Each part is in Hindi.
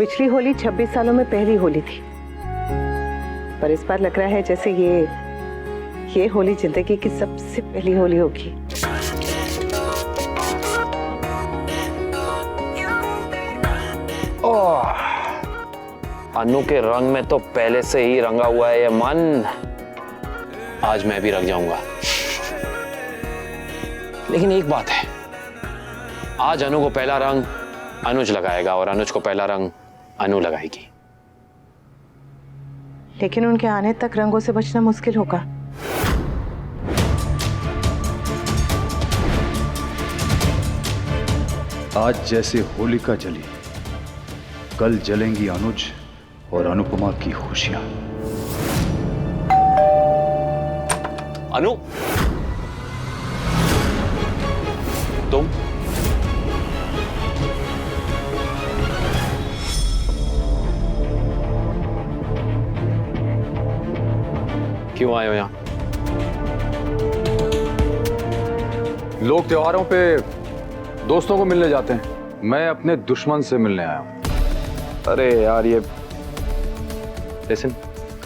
पिछली होली 26 सालों में पहली होली थी, पर इस बार लग रहा है जैसे ये होली जिंदगी की सबसे पहली होली होगी। अनु के रंग में तो पहले से ही रंगा हुआ है ये मन। आज मैं भी रंग जाऊंगा। लेकिन एक बात है, आज अनु को पहला रंग अनुज लगाएगा और अनुज को पहला रंग अनु लगाएगी। लेकिन उनके आने तक रंगों से बचना मुश्किल होगा। आज जैसे होलिका जली, कल जलेंगी अनुज और अनुपमा की खुशियां। अनु, तुम क्यों आए हो यहां? लोग त्योहारों पे दोस्तों को मिलने जाते हैं, मैं अपने दुश्मन से मिलने आया हूं। अरे यार ये listen,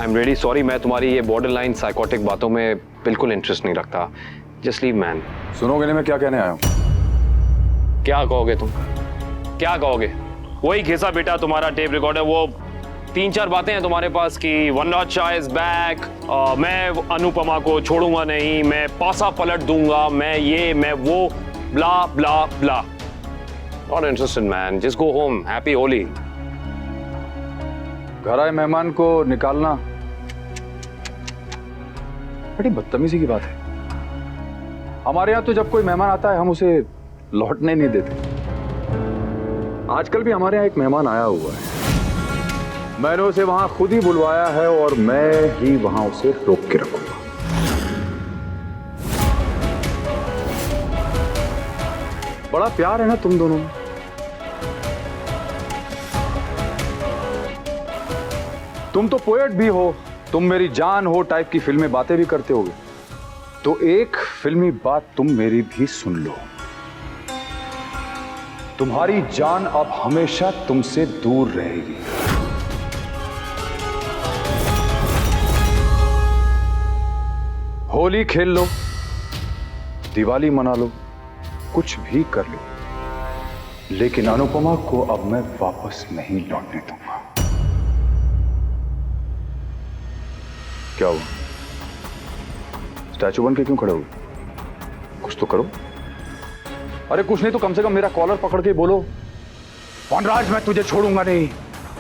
I am really sorry, मैं तुम्हारी ये बॉर्डर लाइन साइकोटिक बातों में बिल्कुल इंटरेस्ट नहीं रखता। Just leave man. सुनोगे नहीं मैं क्या कहने आया हूं? क्या कहोगे तुम? क्या कहोगे? वही घिसा बेटा तुम्हारा टेप रिकॉर्डर, वो 3-4 बातें हैं तुम्हारे पास कि वनराज शाह इज बैक, मैं अनुपमा को छोड़ूंगा नहीं, मैं पासा पलट दूंगा, मैं ये मैं वो, blah blah blah. Not interested man, just go home. Happy Holi. घर आए मेहमान को निकालना बड़ी बदतमीजी की बात है। हमारे यहाँ तो जब कोई मेहमान आता है हम उसे लौटने नहीं देते। आजकल भी हमारे यहाँ एक मेहमान आया हुआ है, मैंने उसे वहां खुद ही बुलवाया है और मैं ही वहां उसे रोक के रखूंगा। बड़ा प्यार है ना तुम दोनों में। तुम तो पोएट भी हो, तुम मेरी जान हो टाइप की फिल्में बातें भी करते होगे। तो एक फिल्मी बात तुम मेरी भी सुन लो, तुम्हारी जान अब हमेशा तुमसे दूर रहेगी। होली खेल लो, दिवाली मना लो, कुछ भी कर लो, लेकिन अनुपमा को अब मैं वापस नहीं लौटने दूंगा। क्या हुआ? स्टैचू बन के क्यों खड़े हो? कुछ तो करो। अरे कुछ नहीं तो कम से कम मेरा कॉलर पकड़ के बोलो, वनराज मैं तुझे छोड़ूंगा नहीं,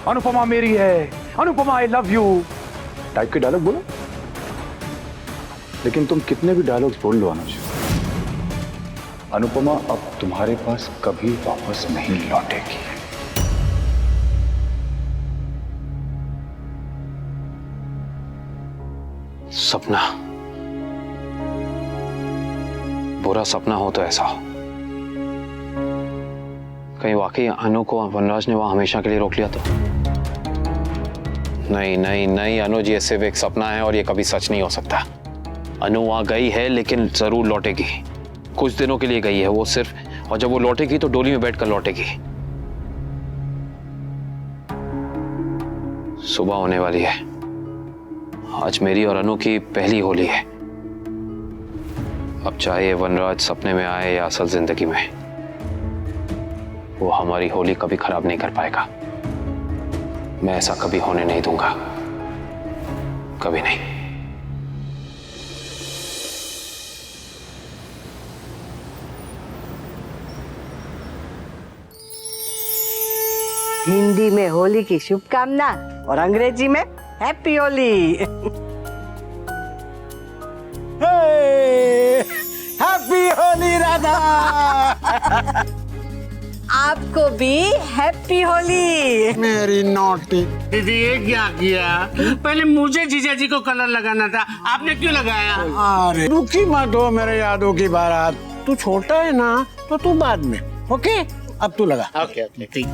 अनुपमा मेरी है, Anupama I love you type के डायलॉग बोलो। लेकिन तुम कितने भी डायलॉग्स बोल लो अनुज, अनुपमा अब तुम्हारे पास कभी वापस नहीं लौटेगी। सपना, बुरा सपना हो तो ऐसा हो। कहीं वाकई अनु को वनराज ने वहां हमेशा के लिए रोक लिया तो? नहीं नहीं नहीं अनुज, ये सिर्फ एक सपना है और ये कभी सच नहीं हो सकता। अनु वहां गई है लेकिन जरूर लौटेगी। कुछ दिनों के लिए गई है वो सिर्फ, और जब वो लौटेगी तो डोली में बैठकर लौटेगी। सुबह होने वाली है। आज मेरी और अनु की पहली होली है। अब चाहे वनराज सपने में आए या असल जिंदगी में, वो हमारी होली कभी खराब नहीं कर पाएगा। मैं ऐसा कभी होने नहीं दूंगा, कभी नहीं। हिंदी में होली की शुभकामना और अंग्रेजी में हैप्पी होली। हैप्पी होली राधा। आपको भी हैप्पी होली। मेरी नोटी दीदी, ये क्या किया? पहले मुझे जीजा जी को कलर लगाना था, आपने क्यों लगाया? अरे दुखी मत हो मेरे यादों की बारात। तू छोटा है ना तो तू बाद में, ओके? अब तू लगा। ओके ओके ठीक।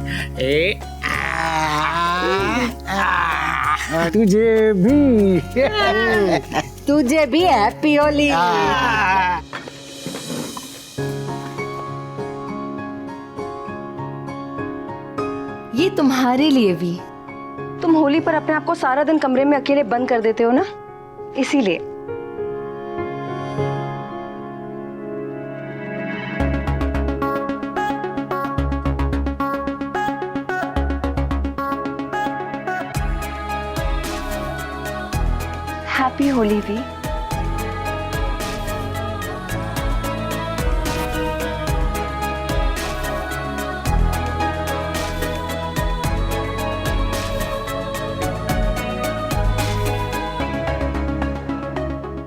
तुझे भी तुझे भी हैप्पी होली। ये तुम्हारे लिए भी। तुम होली पर अपने आप को सारा दिन कमरे में अकेले बंद कर देते हो ना, इसीलिए। हैप्पी होली भी।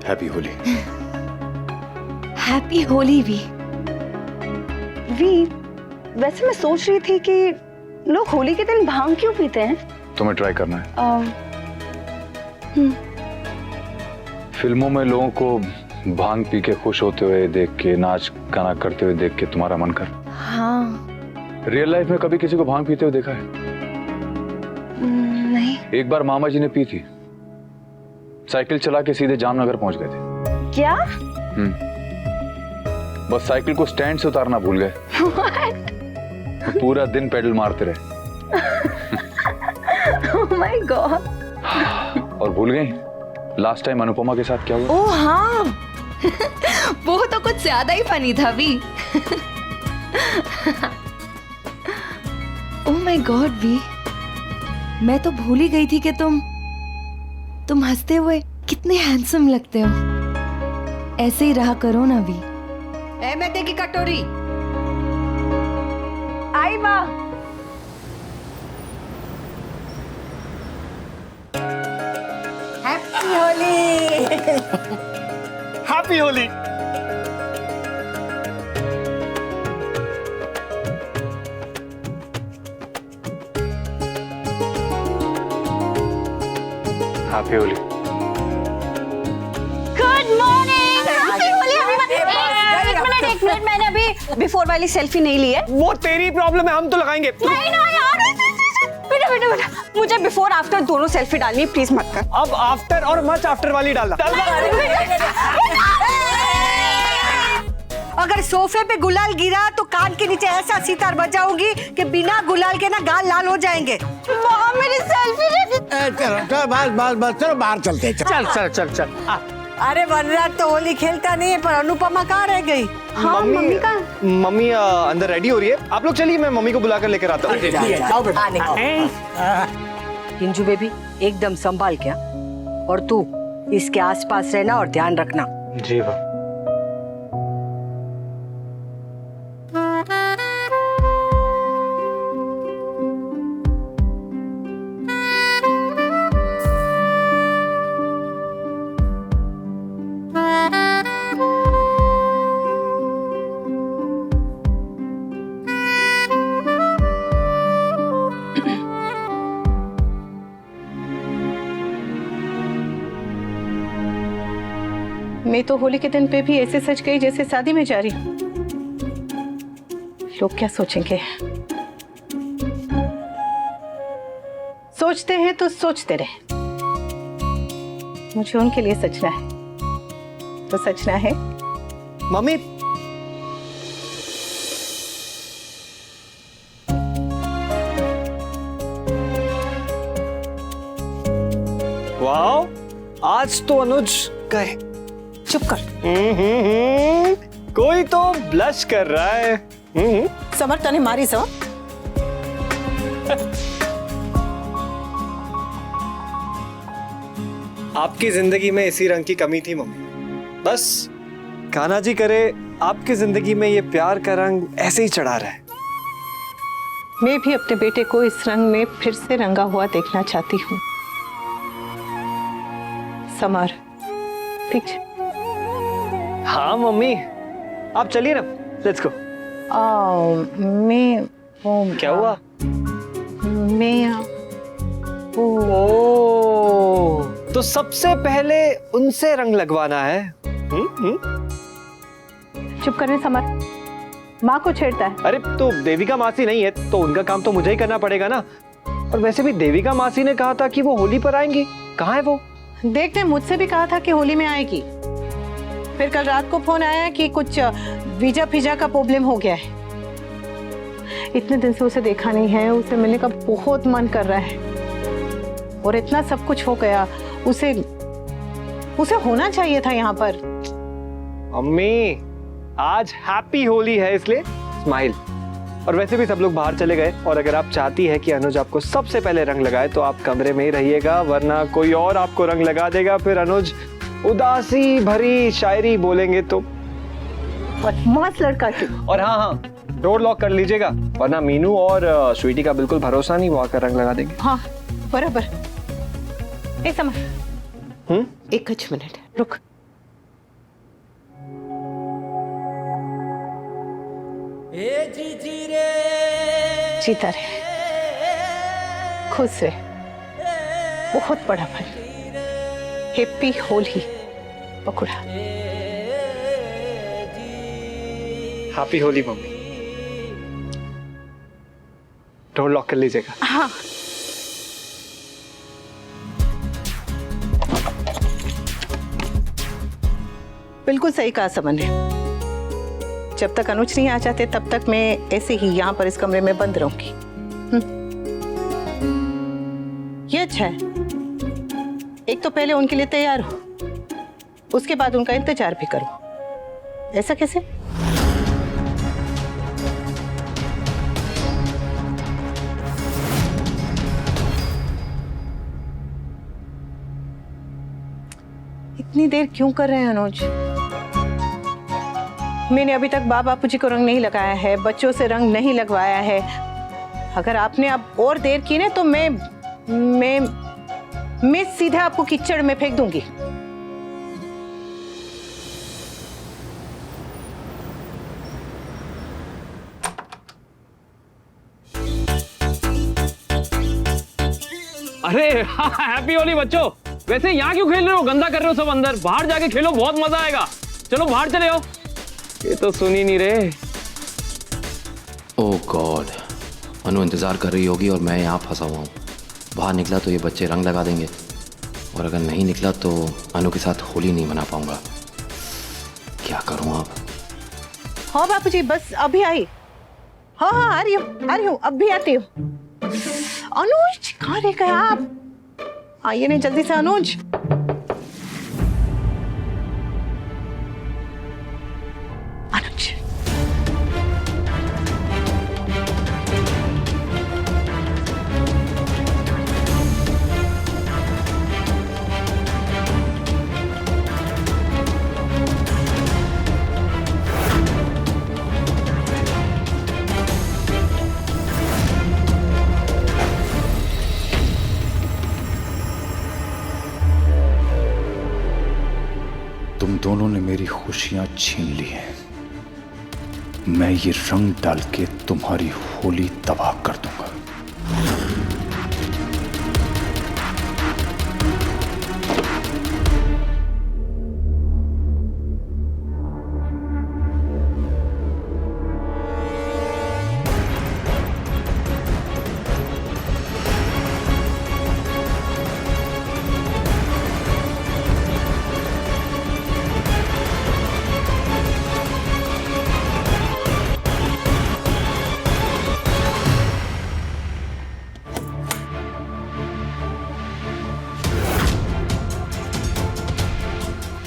हैप्पी होली। हैप्पी होली भी। वी, वैसे मैं सोच रही थी कि लोग होली के दिन भांग क्यों पीते हैं? तुम्हें ट्राई करना है। फिल्मों में लोगों को भांग पी के खुश होते हुए देख के, नाच गाना करते हुए देख के तुम्हारा मन कर। हाँ। रियल लाइफ में कभी किसी को भांग पीते हुए देखा है? नहीं। एक बार मामा जी ने पी थी, साइकिल चला के सीधे जामनगर पहुंच गए थे। क्या? बस साइकिल को स्टैंड से उतारना भूल गए। पूरा दिन पेडल मारते रहे। Oh my God! और भूल गई लास्ट टाइम अनुपमा के साथ क्या हुआ? ओह हाँ। वो तो कुछ ज्यादा ही फनी था भी। ओह माय गॉड भी, मैं तो भूल ही गई थी कि तुम हंसते हुए कितने हैंडसम लगते हो। ऐसे ही रहा करो ना भी। ए मैदे की कटोरी। आई माँ। Happy Holi. Happy Holi. Happy Holi. Good morning. Happy Holi everyone. एक मिनट, मैंने अभी बिफोर वाली सेल्फी नहीं ली है। वो तेरी प्रॉब्लम है, हम तो लगाएंगे। नहीं ना यार, बेटा मुझे बिफोर आफ्टर दोनों सेल्फी डालनी है, प्लीज मत कर। अब आफ्टर और मच आफ्टर वाली डालना। अगर सोफे पे गुलाल गिरा तो कान के नीचे ऐसा सितार बजाऊंगी कि बिना गुलाल के ना गाल लाल हो जाएंगे। मेरी सेल्फी। चलो चलो बस चलो बाहर चलते हैं। चल चल चल चल। अरे वनराज तो होली खेलता नहीं है, पर अनुपमा कहाँ रह गई? हाँ, मम्मी का। मम्मी अंदर रेडी हो रही है, आप लोग चलिए, मैं मम्मी को बुला कर लेकर आता हूँ। जाओ बेटा। किंजू बेबी एकदम संभाल क्या, और तू इसके आसपास रहना और ध्यान रखना। जी वाह। मैं तो होली के दिन पे भी ऐसे सज गई जैसे शादी में जा रही हूँ। लोग क्या सोचेंगे? सोचते हैं तो सोचते रहे, मुझे उनके लिए सजना है तो सजना है। मम्मी वाओ, आज तो अनुज गए। चुप कर। कोई तो ब्लश कर रहा है। समर तने मारी सो। आपकी जिंदगी में इसी रंग की कमी थी मम्मी, बस कान्हा जी करे आपकी जिंदगी में ये प्यार का रंग ऐसे ही चढ़ा रहा है। मैं भी अपने बेटे को इस रंग में फिर से रंगा हुआ देखना चाहती हूँ। समर, ठीक है? हाँ मम्मी, आप चलिए ना, लेट्स गो। मैं क्या हुआ? मैं तो सबसे पहले उनसे रंग लगवाना है। चुप करें समर, माँ को छेड़ता है। अरे तो देविका मासी नहीं है तो उनका काम तो मुझे ही करना पड़ेगा ना। और वैसे भी देविका मासी ने कहा था कि वो होली पर आएंगी, कहाँ है वो? देखते, मुझसे भी कहा था कि होली में आएगी, फिर कल रात को फोन आया कि कुछ वीजा फिजा का प्रॉब्लम हो गया है, इतने दिन से उसे देखा नहीं है, उसे मिलने का बहुत मन कर रहा है। और इतना सब कुछ हो गया, उसे होना चाहिए था यहाँ पर। अम्मी, आज हैप्पी होली है इसलिए स्माइल। और वैसे भी सब लोग बाहर चले गए, और अगर आप चाहती है कि अनुज आपको सबसे पहले रंग लगाए तो आप कमरे में ही रहिएगा, वरना कोई और आपको रंग लगा देगा। फिर अनुज उदासी भरी शायरी बोलेंगे तो। बदमाश लड़का तू। और हाँ, डोर लॉक कर लीजिएगा, वरना मीनू और स्वीटी का बिल्कुल भरोसा नहीं, वो आकर रंग लगा देंगे। हाँ बराबर। एक समझ, एक मिनट रुक। जीता रहे, खुश रहे, बहुत बड़ा फल। हैप्पी होली पकुड़ा। Happy Holi mummy. Door lock कर लीजिएगा। हाँ। बिल्कुल सही कहा समन ने। जब तक अनुज नहीं आ जाते तब तक मैं ऐसे ही यहाँ पर इस कमरे में बंद रहूंगी। ये अच्छा है, एक तो पहले उनके लिए तैयार हो, उसके बाद उनका इंतजार भी करो। ऐसा कैसे? इतनी देर क्यों कर रहे हैं अनुज? मैंने अभी तक बापूजी को रंग नहीं लगाया है, बच्चों से रंग नहीं लगवाया है। अगर आपने अब और देर की ना तो मैं सीधे आपको कीचड़ में फेंक दूंगी। अरे हैप्पी होली बच्चों। वैसे यहाँ क्यों खेल रहे हो? गंदा कर रहे हो सब अंदर। बाहर जाके खेलो, बहुत मजा आएगा। चलो बाहर चले हो। ये तो सुन ही नहीं रहे। ओह गॉड, अनु इंतजार कर रही होगी और मैं यहाँ फंसा हुआ हूँ। बाहर निकला तो ये बच्चे रंग लगा देंगे, और अगर नहीं निकला तो अनु के साथ होली नहीं मना पाऊंगा। क्या करूँ अब? हाँ बापूजी, बस अभी आई। हाँ आ रही हूँ, अब भी आती हूँ। अनुज कहाँ रह गए आप? आइए नहीं जल्दी से अनुज। अनुज तुम दोनों ने मेरी खुशियां छीन ली हैं। मैं ये रंग डाल के तुम्हारी होली तबाह कर दूंगा।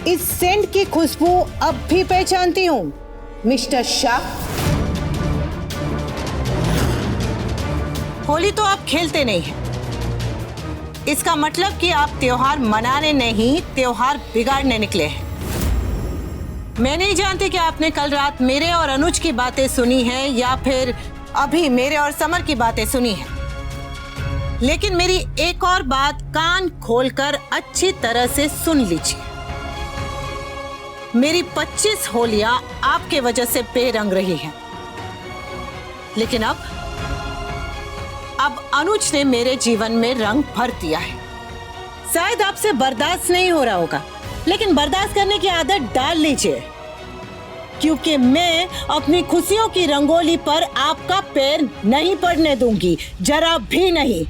इस सेंट की खुशबू अब भी पहचानती हूँ मिस्टर शाह। होली तो आप खेलते नहीं हैं। इसका मतलब कि आप त्योहार मनाने नहीं, त्योहार बिगाड़ने निकले हैं। मैं नहीं जानती कि आपने कल रात मेरे और अनुज की बातें सुनी हैं या फिर अभी मेरे और समर की बातें सुनी हैं, लेकिन मेरी एक और बात कान खोलकर अच्छी तरह से सुन लीजिए। मेरी 25 होलियां आपके वजह से बेरंग रही हैं, लेकिन अब अनुज ने मेरे जीवन में रंग भर दिया है। शायद आपसे बर्दाश्त नहीं हो रहा होगा, लेकिन बर्दाश्त करने की आदत डाल लीजिए, क्योंकि मैं अपनी खुशियों की रंगोली पर आपका पैर नहीं पड़ने दूंगी, जरा भी नहीं।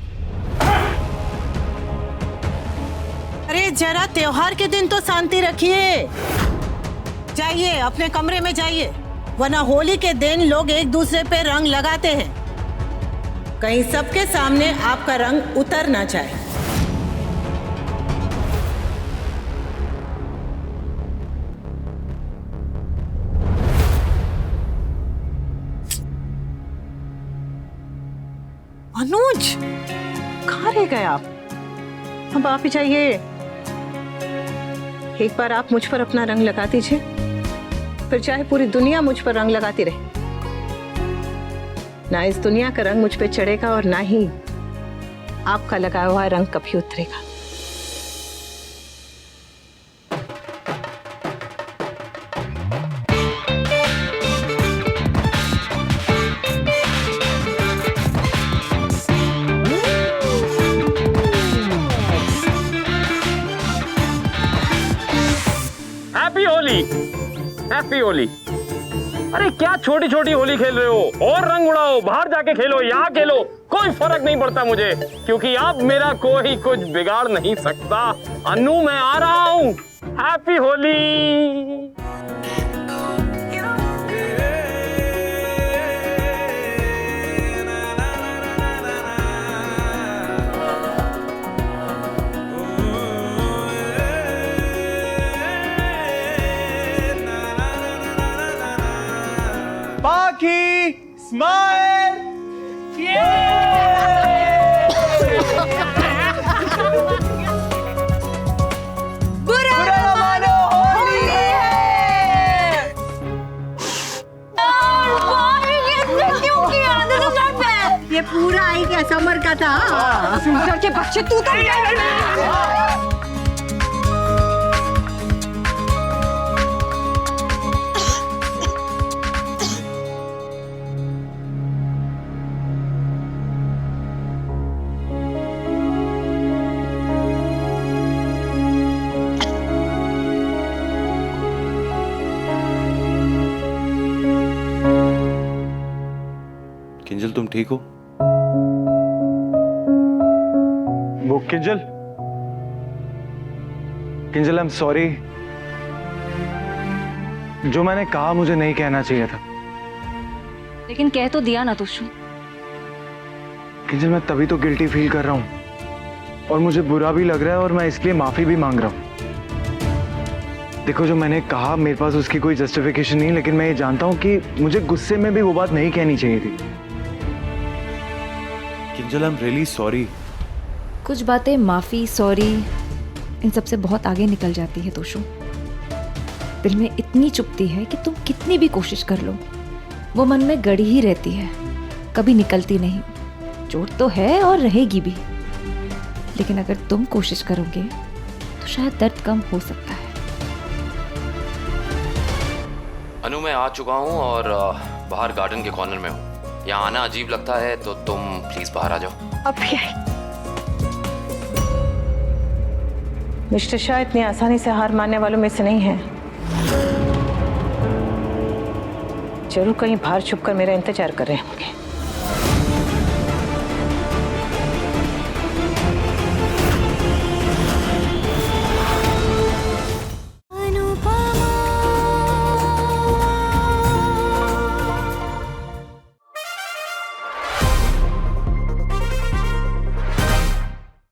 अरे जरा त्योहार के दिन तो शांति रखिए। जाइए अपने कमरे में जाइए, वरना होली के दिन लोग एक दूसरे पे रंग लगाते हैं। कहीं सबके सामने आपका रंग उतर ना जाए। अनुज, कहाँ रह गए आप? अब आप ही जाइए। एक बार आप मुझ पर अपना रंग लगा दीजिए, फिर चाहे पूरी दुनिया मुझ पर रंग लगाती रहे, ना इस दुनिया का रंग मुझ पे चढ़ेगा और ना ही आपका लगाया हुआ रंग कभी उतरेगा। Happy Holi, happy Holi. अरे क्या छोटी छोटी होली खेल रहे हो? और रंग उड़ाओ, बाहर जाके खेलो, यहाँ खेलो, कोई फर्क नहीं पड़ता मुझे, क्योंकि अब मेरा कोई कुछ बिगाड़ नहीं सकता। अनु, मैं आ रहा हूँ। हैप्पी होली। बाकी स्माइल। बुरा मानो होली है। ये पूरा आई क्या समर का था? सुंदर के बच्चे तू तो किंजल, तुम ठीक हो? वो Kinjal, Kinjal, I am sorry. जो मैंने कहा मुझे नहीं कहना चाहिए था। लेकिन कह तो दिया ना तुझे। किंजल, मैं तभी तो गिल्टी फील कर रहा हूँ और मुझे बुरा भी लग रहा है और मैं इसलिए माफी भी मांग रहा हूँ। देखो, जो मैंने कहा मेरे पास उसकी कोई जस्टिफिकेशन नहीं, लेकिन मैं ये जानता हूँ कि मुझे गुस्से में भी वो बात नहीं कहनी चाहिए थी। Kinjal, I am really sorry. कुछ बातें माफ़ी, सॉरी, इन सब से बहुत आगे निकल जाती है तोशु। दिल में इतनी चुभती है कि तुम कितनी भी कोशिश कर लो, वो मन में गड़ी ही रहती है, कभी निकलती नहीं। चोट तो है और रहेगी भी, लेकिन अगर तुम कोशिश करोगे तो शायद दर्द कम हो सकता है। अनु, मैं आ चुका हूँ और बाहर गार्डन के कॉर्नर में हूँ। यहाँ आना अजीब लगता है तो तुम प्लीज बाहर आ जाओ। अभी आई। मिस्टर शाह इतनी आसानी से हार मानने वालों में से नहीं है। जरूर कहीं बाहर छुपकर मेरा इंतजार कर रहे होंगे।